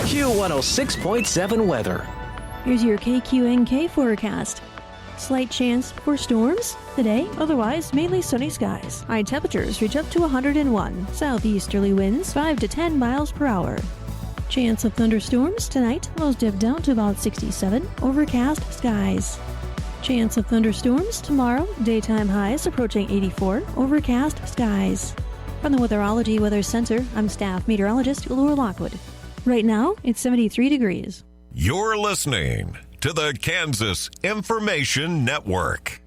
Q106.7 weather. Here's your KQNK forecast. Slight chance for storms today, otherwise mainly sunny skies. High temperatures reach up to 101. Southeasterly winds 5 to 10 miles per hour. Chance of thunderstorms tonight, lows dip down to about 67. Overcast skies. Chance of thunderstorms tomorrow, daytime highs approaching 84. Overcast skies. From the Weatherology Weather Center, I'm staff meteorologist Laura Lockwood. Right now, it's 73 degrees. You're listening to the Kansas Information Network.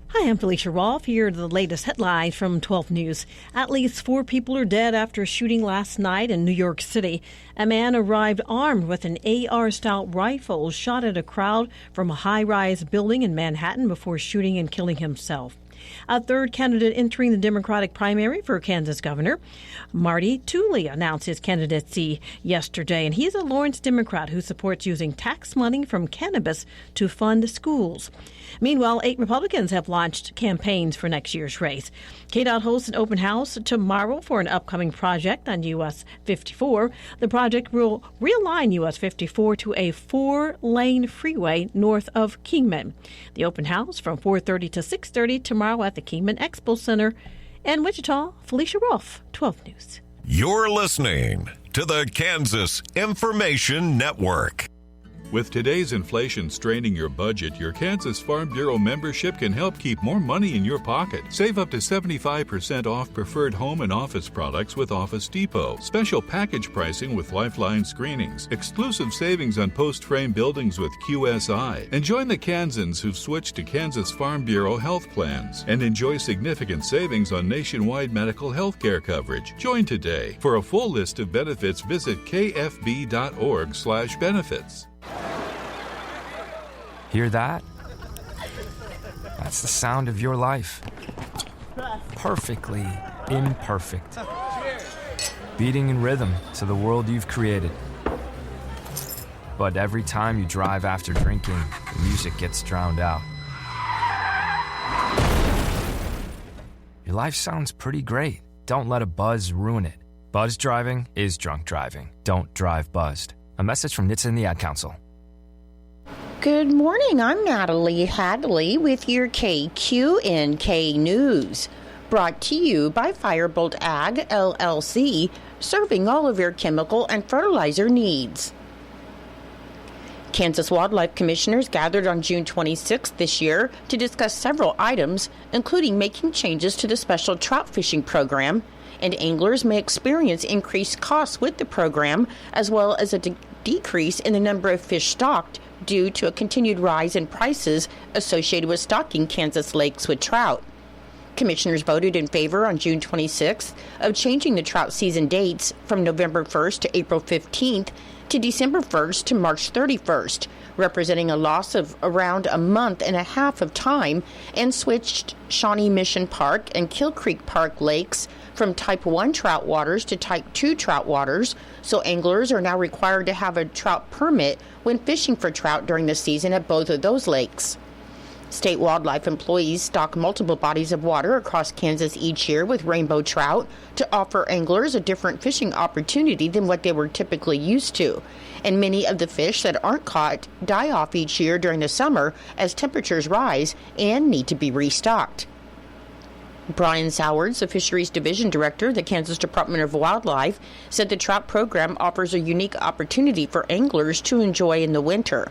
Hi, I'm Felicia Rolfe. Here are the latest headlines from 12 News. At least 4 people are dead after a shooting last night in New York City. A man arrived armed with an AR-style rifle, shot at a crowd from a high-rise building in Manhattan before shooting and killing himself. A third candidate entering the Democratic primary for Kansas governor, Marty Tooley, announced his candidacy yesterday, and he's a Lawrence Democrat who supports using tax money from cannabis to fund schools. Meanwhile, 8 Republicans have launched campaigns for next year's race. KDOT hosts an open house tomorrow for an upcoming project on US 54. The project will realign US 54 to a 4-lane freeway north of Kingman. The open house from 4:30 to 6:30 tomorrow at the Kingman Expo Center. In Wichita, Felicia Rolfe, 12 News. You're listening to the Kansas Information Network. With today's inflation straining your budget, your Kansas Farm Bureau membership can help keep more money in your pocket. Save up to 75% off preferred home and office products with Office Depot. Special package pricing with Lifeline screenings. Exclusive savings on post-frame buildings with QSI. And join the Kansans who've switched to Kansas Farm Bureau health plans. And enjoy significant savings on nationwide medical health care coverage. Join today. For a full list of benefits, visit kfb.org/benefits. Hear that? That's the sound of your life. Perfectly imperfect. Beating in rhythm to the world you've created. But every time you drive after drinking, the music gets drowned out. Your life sounds pretty great. Don't let a buzz ruin it. Buzz driving is drunk driving. Don't drive buzzed. A message from NHTSA and the Ad Council. Good morning, I'm Natalie Hadley with your KQNK News. Brought to you by Firebolt Ag, LLC, serving all of your chemical and fertilizer needs. Kansas Wildlife Commissioners gathered on June 26th this year to discuss several items, including making changes to the special trout fishing program, and anglers may experience increased costs with the program, as well as a decrease in the number of fish stocked due to a continued rise in prices associated with stocking Kansas lakes with trout. Commissioners voted in favor on June 26th of changing the trout season dates from November 1st to April 15th to December 1st to March 31st, representing a loss of around a month and a half of time, and switched Shawnee Mission Park and Kill Creek Park lakes from Type 1 trout waters to Type 2 trout waters, so anglers are now required to have a trout permit when fishing for trout during the season at both of those lakes. State wildlife employees stock multiple bodies of water across Kansas each year with rainbow trout to offer anglers a different fishing opportunity than what they were typically used to. And many of the fish that aren't caught die off each year during the summer as temperatures rise and need to be restocked. Brian Sowards, the Fisheries Division Director of the Kansas Department of Wildlife, said the trout program offers a unique opportunity for anglers to enjoy in the winter.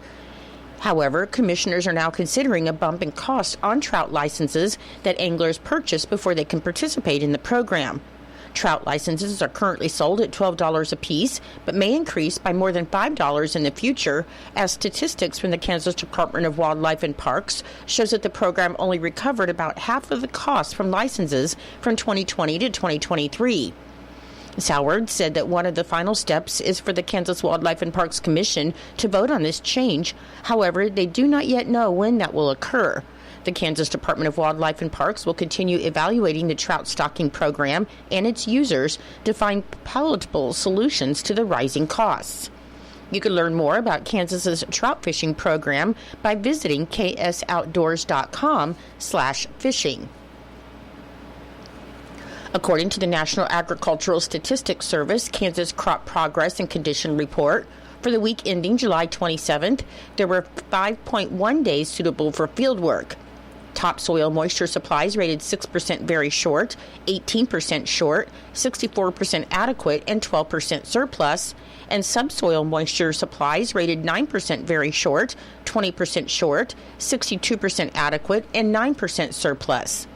However, commissioners are now considering a bump in cost on trout licenses that anglers purchase before they can participate in the program. Trout licenses are currently sold at $12 apiece, but may increase by more than $5 in the future, as statistics from the Kansas Department of Wildlife and Parks shows that the program only recovered about half of the cost from licenses from 2020 to 2023. Soward said that one of the final steps is for the Kansas Wildlife and Parks Commission to vote on this change. However, they do not yet know when that will occur. The Kansas Department of Wildlife and Parks will continue evaluating the trout stocking program and its users to find palatable solutions to the rising costs. You can learn more about Kansas's trout fishing program by visiting ksoutdoors.com/fishing. According to the National Agricultural Statistics Service Kansas Crop Progress and Condition Report, For the week ending July 27th, there were 5.1 days suitable for field work. Topsoil moisture supplies rated 6% very short, 18% short, 64% adequate, and 12% surplus, and subsoil moisture supplies rated 9% very short, 20% short, 62% adequate, and 9% surplus.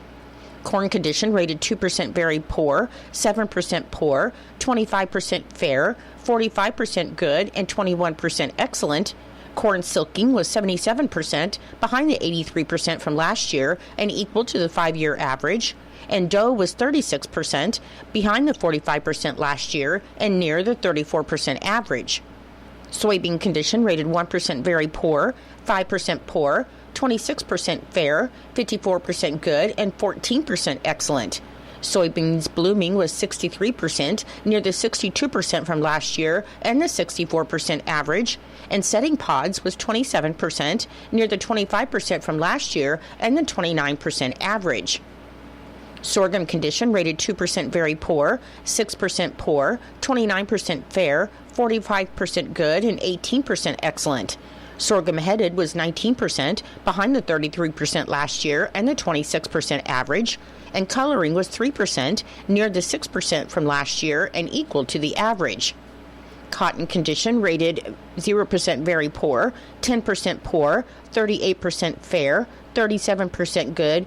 Corn condition rated 2% very poor, 7% poor, 25% fair, 45% good, and 21% excellent. Corn silking was 77%, behind the 83% from last year and equal to the 5-year average. And dough was 36%, behind the 45% last year and near the 34% average. Soybean condition rated 1% very poor, 5% poor, 26% fair, 54% good, and 14% excellent. Soybeans blooming was 63%, near the 62% from last year and the 64% average, and setting pods was 27%, near the 25% from last year and the 29% average. Sorghum condition rated 2% very poor, 6% poor, 29% fair, 45% good, and 18% excellent. Sorghum headed was 19%, behind the 33% last year and the 26% average, and coloring was 3%, near the 6% from last year and equal to the average. Cotton condition rated 0% very poor, 10% poor, 38% fair, 37% good,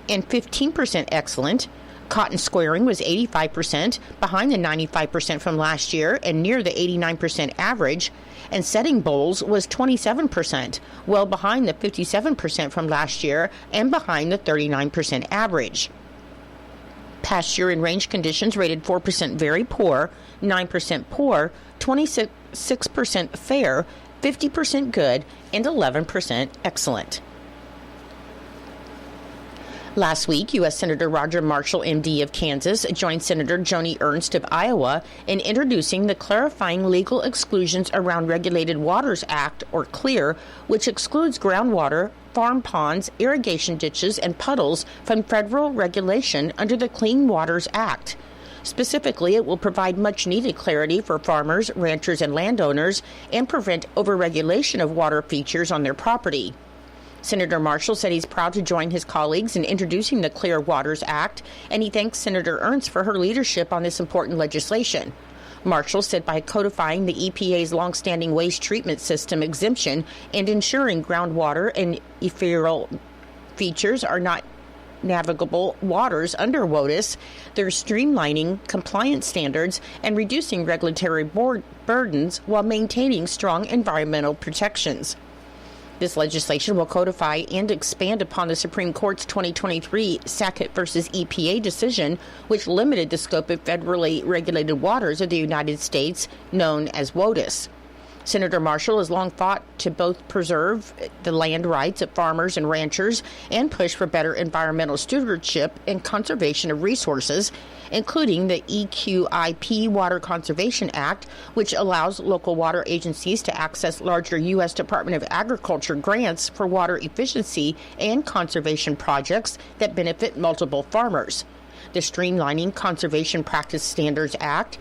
and 15% excellent. Cotton squaring was 85%, behind the 95% from last year and near the 89% average, and setting bolls was 27%, well behind the 57% from last year and behind the 39% average. Pasture and range conditions rated 4% very poor, 9% poor, 26% fair, 50% good, and 11% excellent. Last week, U.S. Senator Roger Marshall, M.D. of Kansas, joined Senator Joni Ernst of Iowa in introducing the Clarifying Legal Exclusions Around Regulated Waters Act, or CLEAR, which excludes groundwater, farm ponds, irrigation ditches, and puddles from federal regulation under the Clean Waters Act. Specifically, it will provide much-needed clarity for farmers, ranchers, and landowners and prevent overregulation of water features on their property. Senator Marshall said he's proud to join his colleagues in introducing the Clear Waters Act, and he thanks Senator Ernst for her leadership on this important legislation. Marshall said by codifying the EPA's longstanding waste treatment system exemption and ensuring groundwater and ephemeral features are not navigable waters under WOTUS, they're streamlining compliance standards and reducing regulatory burdens while maintaining strong environmental protections. This legislation will codify and expand upon the Supreme Court's 2023 Sackett v. EPA decision, which limited the scope of federally regulated waters of the United States, known as WOTUS. Senator Marshall has long fought to both preserve the land rights of farmers and ranchers and push for better environmental stewardship and conservation of resources, including the EQIP Water Conservation Act, which allows local water agencies to access larger U.S. Department of Agriculture grants for water efficiency and conservation projects that benefit multiple farmers. The Streamlining Conservation Practice Standards Act,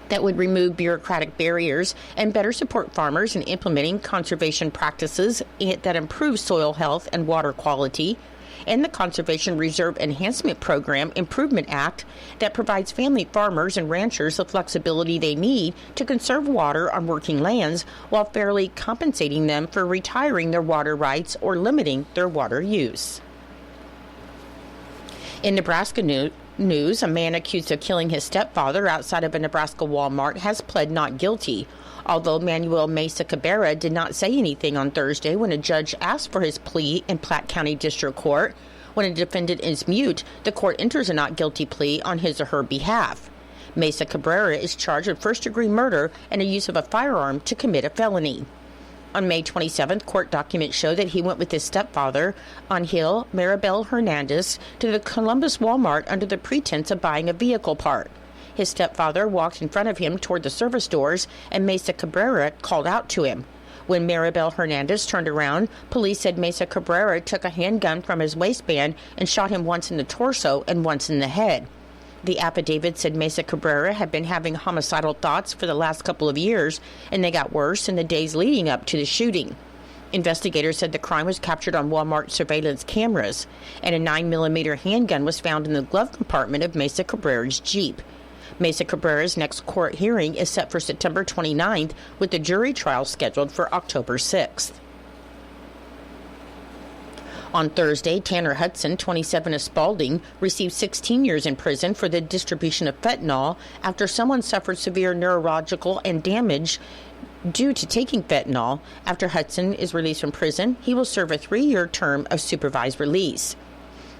that would remove bureaucratic barriers and better support farmers in implementing conservation practices that improve soil health and water quality, and the Conservation Reserve Enhancement Program Improvement Act that provides family farmers and ranchers the flexibility they need to conserve water on working lands while fairly compensating them for retiring their water rights or limiting their water use. In Nebraska news, a man accused of killing his stepfather outside of a Nebraska Walmart has pled not guilty, although Manuel Mesa Cabrera did not say anything on Thursday when a judge asked for his plea in Platte County District Court. When a defendant is mute, the court enters a not guilty plea on his or her behalf. Mesa Cabrera is charged with first-degree murder and the use of a firearm to commit a felony. On May 27th, court documents show that he went with his stepfather, Angel Maribel Hernandez, to the Columbus Walmart under the pretense of buying a vehicle part. His stepfather walked in front of him toward the service doors, and Mesa Cabrera called out to him. When Maribel Hernandez turned around, police said Mesa Cabrera took a handgun from his waistband and shot him once in the torso and once in the head. The affidavit said Mesa Cabrera had been having homicidal thoughts for the last couple of years, and they got worse in the days leading up to the shooting. Investigators said the crime was captured on Walmart surveillance cameras, and a 9mm handgun was found in the glove compartment of Mesa Cabrera's Jeep. Mesa Cabrera's next court hearing is set for September 29th, with the jury trial scheduled for October 6th. On Thursday, Tanner Hudson, 27 of Spalding, received 16 years in prison for the distribution of fentanyl after someone suffered severe neurological and damage due to taking fentanyl. After Hudson is released from prison, he will serve a 3-year term of supervised release.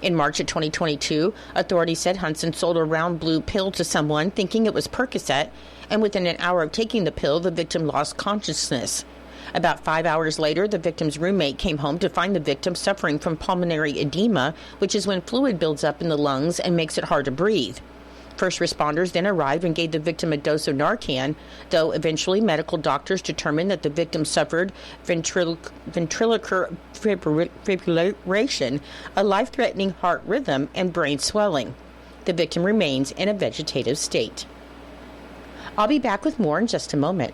In March of 2022, authorities said Hudson sold a round blue pill to someone thinking it was Percocet, and within an hour of taking the pill, the victim lost consciousness. About 5 hours later, the victim's roommate came home to find the victim suffering from pulmonary edema, which is when fluid builds up in the lungs and makes it hard to breathe. First responders then arrived and gave the victim a dose of Narcan, though eventually medical doctors determined that the victim suffered ventricular fibrillation, a life-threatening heart rhythm, and brain swelling. The victim remains in a vegetative state. I'll be back with more in just a moment.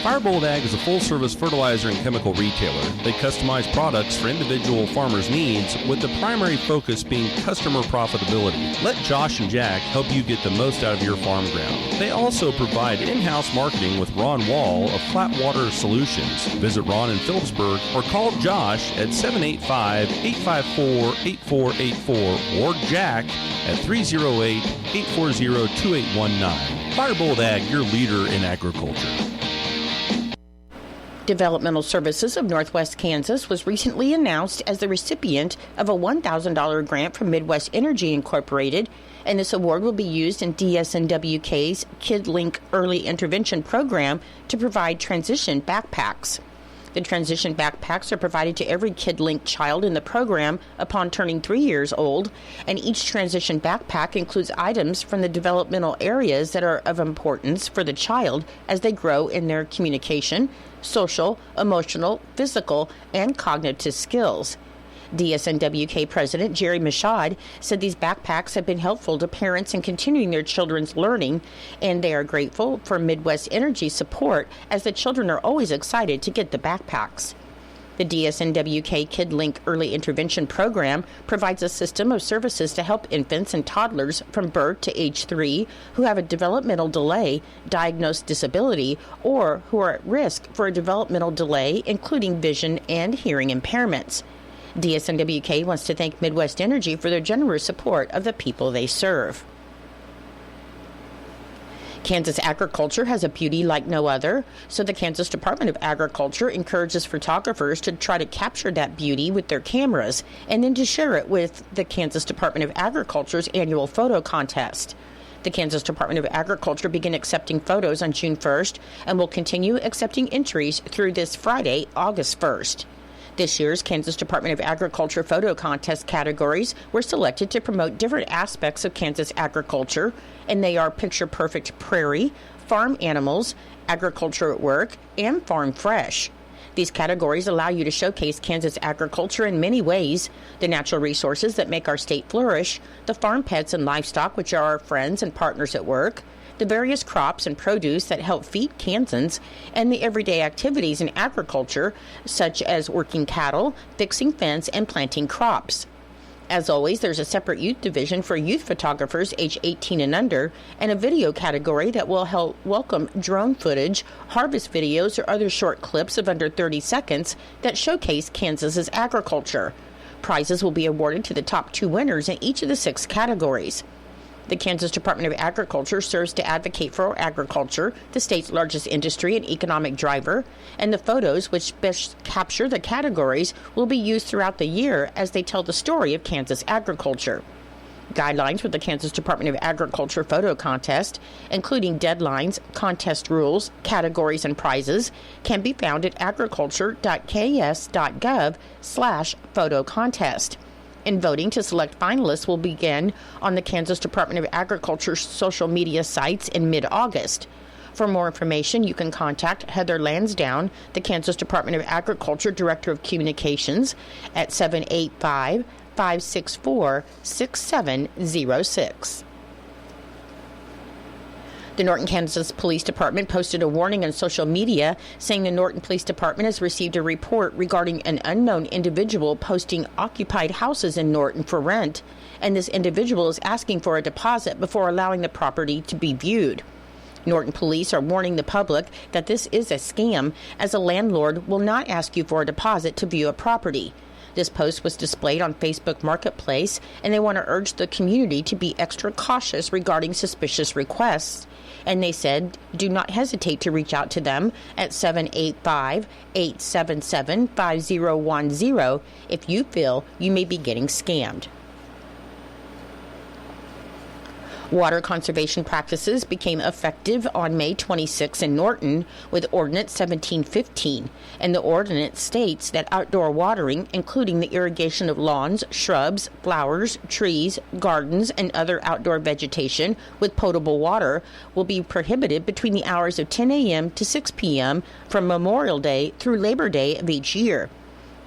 Firebolt Ag is a full-service fertilizer and chemical retailer. They customize products for individual farmers' needs, with the primary focus being customer profitability. Let Josh and Jack help you get the most out of your farm ground. They also provide in-house marketing with Ron Wall of Flatwater Solutions. Visit Ron in Phillipsburg or call Josh at 785-854-8484 or Jack at 308-840-2819. Firebolt Ag, your leader in agriculture. Developmental Services of Northwest Kansas was recently announced as the recipient of a $1,000 grant from Midwest Energy Incorporated, and this award will be used in DSNWK's KidLink Early Intervention Program to provide transition backpacks. The transition backpacks are provided to every KidLink child in the program upon turning 3 years old, and each transition backpack includes items from the developmental areas that are of importance for the child as they grow in their communication, social, emotional, physical, and cognitive skills. DSNWK President Jerry Michaud said these backpacks have been helpful to parents in continuing their children's learning, and they are grateful for Midwest Energy's support as the children are always excited to get the backpacks. The DSNWK KidLink Early Intervention Program provides a system of services to help infants and toddlers from birth to age 3 who have a developmental delay, diagnosed disability, or who are at risk for a developmental delay, including vision and hearing impairments. DSNWK wants to thank Midwest Energy for their generous support of the people they serve. Kansas agriculture has a beauty like no other, so the Kansas Department of Agriculture encourages photographers to try to capture that beauty with their cameras and then to share it with the Kansas Department of Agriculture's annual photo contest. The Kansas Department of Agriculture began accepting photos on June 1st and will continue accepting entries through this Friday, August 1st. This year's Kansas Department of Agriculture photo contest categories were selected to promote different aspects of Kansas agriculture, and they are Picture Perfect Prairie, Farm Animals, Agriculture at Work, and Farm Fresh. These categories allow you to showcase Kansas agriculture in many ways: the natural resources that make our state flourish, the farm pets and livestock which are our friends and partners at work, the various crops and produce that help feed Kansans, and the everyday activities in agriculture, such as working cattle, fixing fence, and planting crops. As always, there's a separate youth division for youth photographers age 18 and under, and a video category that will help welcome drone footage, harvest videos, or other short clips of under 30 seconds that showcase Kansas's agriculture. Prizes will be awarded to the top 2 winners in each of the 6 categories. The Kansas Department of Agriculture serves to advocate for agriculture, the state's largest industry and economic driver, and the photos which best capture the categories will be used throughout the year as they tell the story of Kansas agriculture. Guidelines for the Kansas Department of Agriculture photo contest, including deadlines, contest rules, categories, and prizes, can be found at agriculture.ks.gov/photo contest. And voting to select finalists will begin on the Kansas Department of Agriculture's social media sites in mid-August. For more information, you can contact Heather Lansdowne, the Kansas Department of Agriculture Director of Communications, at 785-564-6706. The Norton, Kansas Police Department posted a warning on social media saying the Norton Police Department has received a report regarding an unknown individual posting occupied houses in Norton for rent, and this individual is asking for a deposit before allowing the property to be viewed. Norton police are warning the public that this is a scam, as a landlord will not ask you for a deposit to view a property. This post was displayed on Facebook Marketplace, and they want to urge the community to be extra cautious regarding suspicious requests. And they said, do not hesitate to reach out to them at 785-877-5010 if you feel you may be getting scammed. Water conservation practices became effective on May 26 in Norton with Ordinance 1715, and the ordinance states that outdoor watering, including the irrigation of lawns, shrubs, flowers, trees, gardens, and other outdoor vegetation with potable water, will be prohibited between the hours of 10 a.m. to 6 p.m. from Memorial Day through Labor Day of each year.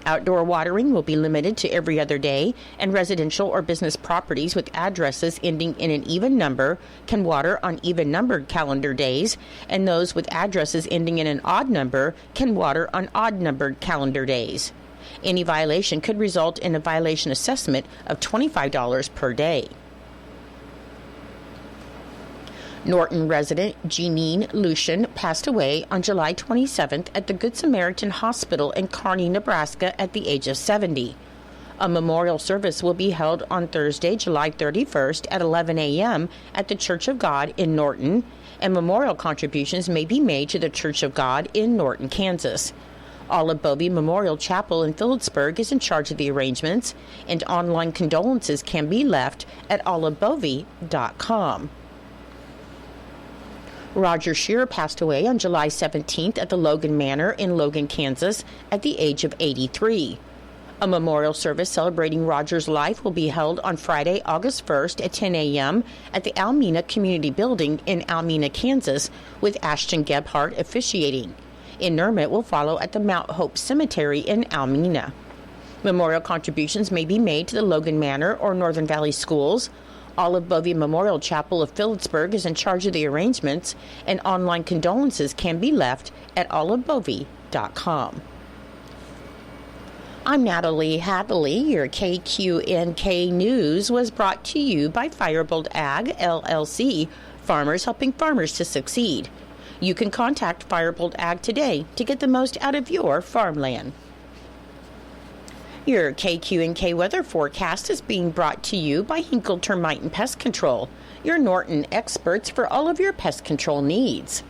Outdoor watering will be limited to every other day, and residential or business properties with addresses ending in an even number can water on even-numbered calendar days, and those with addresses ending in an odd number can water on odd-numbered calendar days. Any violation could result in a violation assessment of $25 per day. Norton resident Jeanine Lucian passed away on July 27th at the Good Samaritan Hospital in Kearney, Nebraska at the age of 70. A memorial service will be held on Thursday, July 31st at 11 a.m. at the Church of God in Norton, and memorial contributions may be made to the Church of God in Norton, Kansas. Olive Bovey Memorial Chapel in Phillipsburg is in charge of the arrangements, and online condolences can be left at olivebovey.com. Roger Shearer passed away on July 17th at the Logan Manor in Logan, Kansas, at the age of 83. A memorial service celebrating Roger's life will be held on Friday, August 1st at 10 a.m. at the Almena Community Building in Almena, Kansas, with Ashton Gebhardt officiating. Interment will follow at the Mount Hope Cemetery in Almena. Memorial contributions may be made to the Logan Manor or Northern Valley Schools. Olive Bovey Memorial Chapel of Phillipsburg is in charge of the arrangements, and online condolences can be left at olivebovey.com. I'm Natalie Hadley. Your KQNK News was brought to you by Firebolt Ag, LLC, farmers helping farmers to succeed. You can contact Firebolt Ag today to get the most out of your farmland. Your KQNK weather forecast is being brought to you by Hinkle Termite and Pest Control, your Norton experts for all of your pest control needs.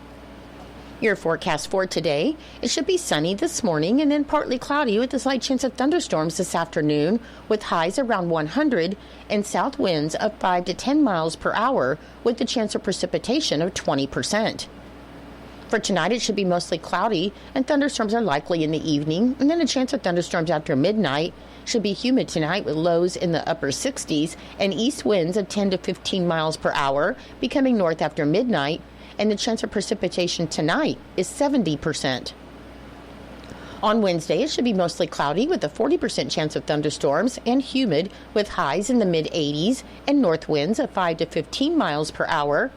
Your forecast for today, it should be sunny this morning and then partly cloudy with a slight chance of thunderstorms this afternoon with highs around 100 and south winds of 5 to 10 miles per hour with the chance of precipitation of 20%. For tonight, it should be mostly cloudy, and thunderstorms are likely in the evening, and then a chance of thunderstorms after midnight. Should be humid tonight with lows in the upper 60s and east winds of 10 to 15 miles per hour, becoming north after midnight, and the chance of precipitation tonight is 70%. On Wednesday, it should be mostly cloudy with a 40% chance of thunderstorms and humid with highs in the mid-80s and north winds of 5 to 15 miles per hour.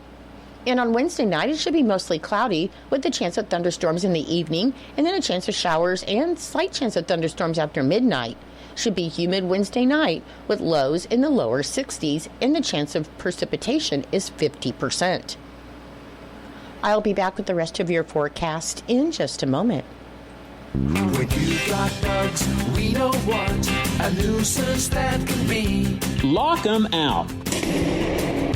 And on Wednesday night, it should be mostly cloudy with a chance of thunderstorms in the evening and then a chance of showers and slight chance of thunderstorms after midnight. Should be humid Wednesday night with lows in the lower 60s and the chance of precipitation is 50%. I'll be back with the rest of your forecast in just a moment. When you got bugs, we know what a nuisance that can be. Lock 'em out.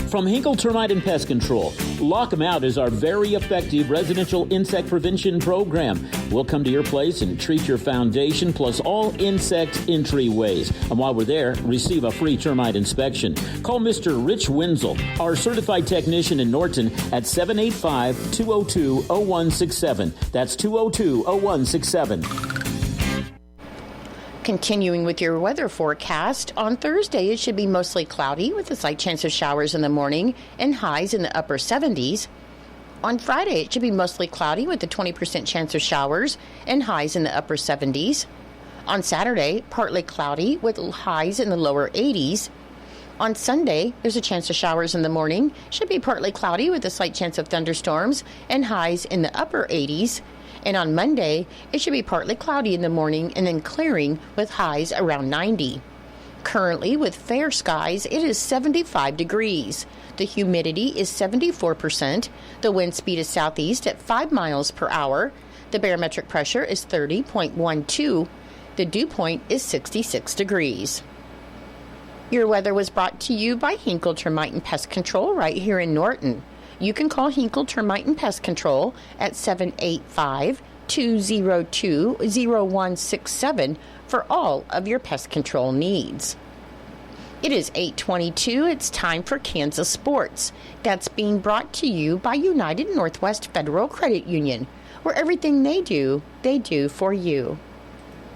From Hinkle Termite and Pest Control, Lock 'em Out is our very effective residential insect prevention program. We'll come to your place and treat your foundation plus all insect entryways. And while we're there, receive a free termite inspection. Call Mr. Rich Wenzel, our certified technician in Norton, at 785-202-0167. That's 202-0167. Continuing with your weather forecast, on Thursday it should be mostly cloudy with a slight chance of showers in the morning and highs in the upper 70s. On Friday it should be mostly cloudy with a 20% chance of showers and highs in the upper 70s. On Saturday, partly cloudy with highs in the lower 80s. On Sunday, there's a chance of showers in the morning. Should be partly cloudy with a slight chance of thunderstorms and highs in the upper 80s. And on Monday, it should be partly cloudy in the morning and then clearing with highs around 90. Currently, with fair skies, it is 75 degrees. The humidity is 74%. The wind speed is southeast at 5 miles per hour. The barometric pressure is 30.12. The dew point is 66 degrees. Your weather was brought to you by Hinkle Termite and Pest Control right here in Norton. You can call Hinkle Termite and Pest Control at 785-202-0167 for all of your pest control needs. It is 8:22. It's time for Kansas Sports. That's being brought to you by United Northwest Federal Credit Union, where everything they do for you.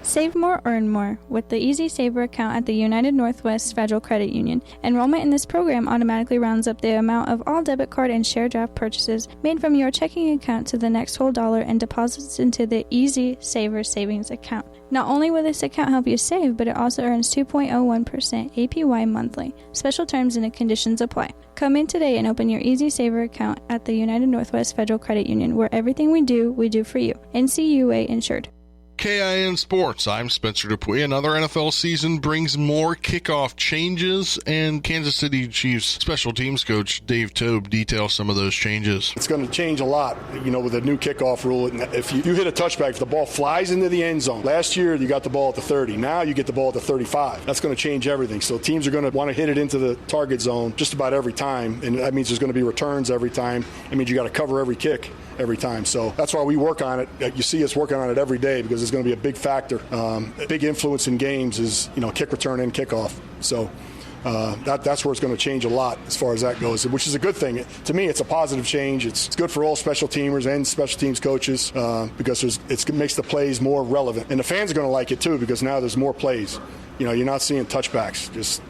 Save more, earn more with the Easy Saver account at the United Northwest Federal Credit Union. Enrollment in this program automatically rounds up the amount of all debit card and share draft purchases made from your checking account to the next whole dollar and deposits into the Easy Saver savings account. Not only will this account help you save, but it also earns 2.01% APY monthly. Special terms and conditions apply. Come in today and open your Easy Saver account at the United Northwest Federal Credit Union, where everything we do for you. NCUA insured. KIN Sports, I'm Spencer Dupuy. Another NFL season brings more kickoff changes, and Kansas City Chiefs special teams coach Dave Tobe details some of those changes. It's going to change a lot, with the new kickoff rule. If you hit a touchback, if the ball flies into the end zone, last year you got the ball at the 30. Now you get the ball at the 35. That's going to change everything. So teams are going to want to hit it into the target zone just about every time, and that means there's going to be returns every time. It means you got to cover every kick every time. So that's why we work on it. You see us working on it every day because it's going to be a big factor. A big influence in games is, kick return and kickoff. So that's where it's going to change a lot as far as that goes, which is a good thing. To me, it's a positive change. It's good for all special teamers and special teams coaches because it makes the plays more relevant. And the fans are going to like it too because now there's more plays. You're not seeing touchbacks just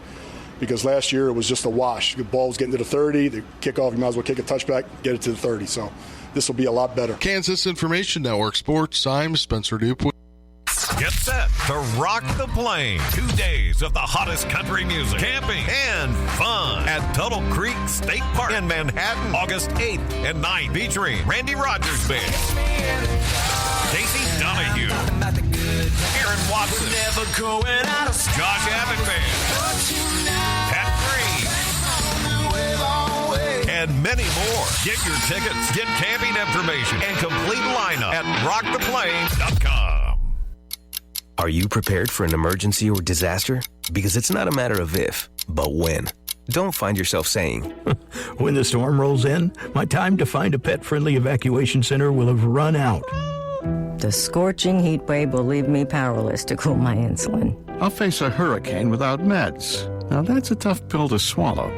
because last year it was just a wash. The ball was getting to the 30, the kickoff, you might as well kick a touchback, get it to the 30. So this will be a lot better. Kansas Information Network Sports, I'm Spencer Dupuy. Get set to rock the plane. 2 days of the hottest country music, camping, and fun at Tuttle Creek State Park in Manhattan, August 8th and 9th, featuring Randy Rogers Band, Casey Donahue, Aaron Watson, Josh Abbott Band, Pat Green, and many more. Get your tickets, get camping information, and complete lineup at rocktheplane.com. Are you prepared for an emergency or disaster? Because it's not a matter of if, but when. Don't find yourself saying, when the storm rolls in, my time to find a pet-friendly evacuation center will have run out. The scorching heat wave will leave me powerless to cool my insulin. I'll face a hurricane without meds. Now that's a tough pill to swallow.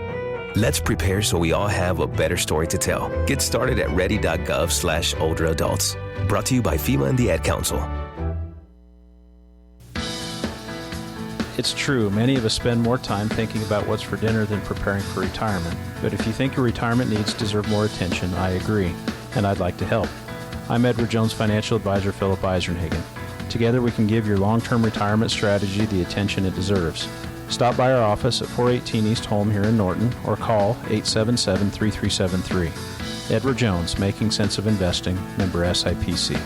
Let's prepare so we all have a better story to tell. Get started at ready.gov/older adults. Brought to you by FEMA and the Ad Council. It's true, many of us spend more time thinking about what's for dinner than preparing for retirement. But if you think your retirement needs deserve more attention, I agree, and I'd like to help. I'm Edward Jones financial advisor Philip Eisenhagen. Together we can give your long-term retirement strategy the attention it deserves. Stop by our office at 418 East Holm here in Norton or call 877-3373. Edward Jones, Making Sense of Investing, member SIPC.